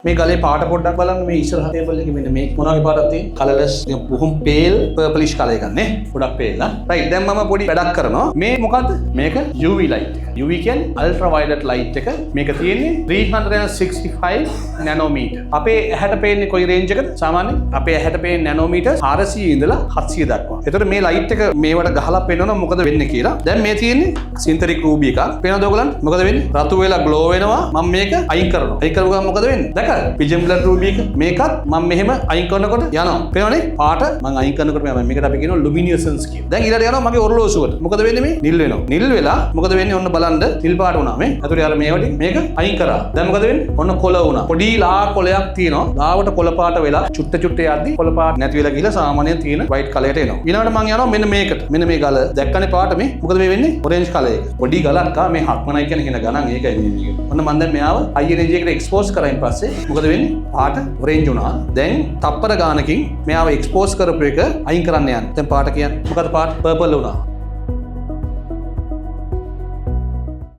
මේ ගලේ පාට පොඩ්ඩක් බලන්න මේ ඉස්සරහ ටේබල් එකේ මෙන්න මේ මොන වගේ පාටක් තියෙන කලර්ස් බොහොම පේල් පර්පලිෂ් කලර් එකක් නේ ගොඩක් පේල් නා රයිට් දැන් මම පොඩි වැඩක් කරනවා මේ මොකද්ද මේක UV ලයිට් එක UV කියන්නේ අල්ට්‍රා වයලට් ලයිට් එක මේක තියෙන්නේ 365 නැනෝමීටර් අපේ ඇහැට පේන්නේ කොයි රේන්ජ් එකද සාමාන්‍යයෙන් අපේ ඇහැට පේන්නේ නැනෝමීටර් 400 ඉඳලා 700 දක්වා එතකොට මේ ලයිට් එක මේවට ගහලා පෙන්වනවා මොකද වෙන්නේ කියලා දැන් මේ තියෙන්නේ සින්තටික් රූබි එකක් පේනවද ඔයගලන්ට මොකද වෙන්නේ රතු වෙලා ග්ලෝ වෙනවා මම මේක අයින් කරනවා අයින් කරුවා මොකද වෙන්නේ පිජම් බ්ලඩ් රූබි එක මේකත් මම මෙහෙම අයින් කරනකොට යනවා පේනවනේ පාට මම අයින් කරනකොට මේකට අපි කියනවා ලුමිනියසන්ස් කියලා දැන් ඊළඟට යනවා මගේ ඔරලෝසුවට මොකද වෙන්නේ මේ නිල් වෙනවා නිල් වෙලා මොකද වෙන්නේ ඔන්න බලන්න නිල් පාට වුණා මේ අතට අර මේවට මේක අයින් කරා දැන් මොකද වෙන්නේ ඔන්න කොළ වුණා පොඩි ලා කොළයක් තියෙනවා ලාවට කොළ පාට වෙලා චුට්ට චුට්ට යද්දි කොළ පාට නැති වෙලා ගිහලා සාමාන්‍යයෙන් තියෙන වයිට් කලරයට එනවා ඊළඟට මම යනවා මෙන්න මේකට මෙන්න මේ ගල දැක්කනේ පාට මේ මොකද මේ වෙන්නේ ඔරෙන්ජ් කලර් එක පොඩි ගලක් මේ හක්මනයි කියන කෙන ගණන් ඒකයි මේ ඔන්න මම දැන් මෙයාව හයි එනර්ජි එකට එක්ස්පෝස් කරායින් පස්සේ මොකද වෙන්නේ පාට ඔරෙන්ජ් වුණා දැන් තප්පර ගානකින් මෙයාව එක්ස්පෝස් කරපු එක අයින් කරන්න යන්න දැන් පාට කියන්නේ මොකද පාට පර්පල් වුණා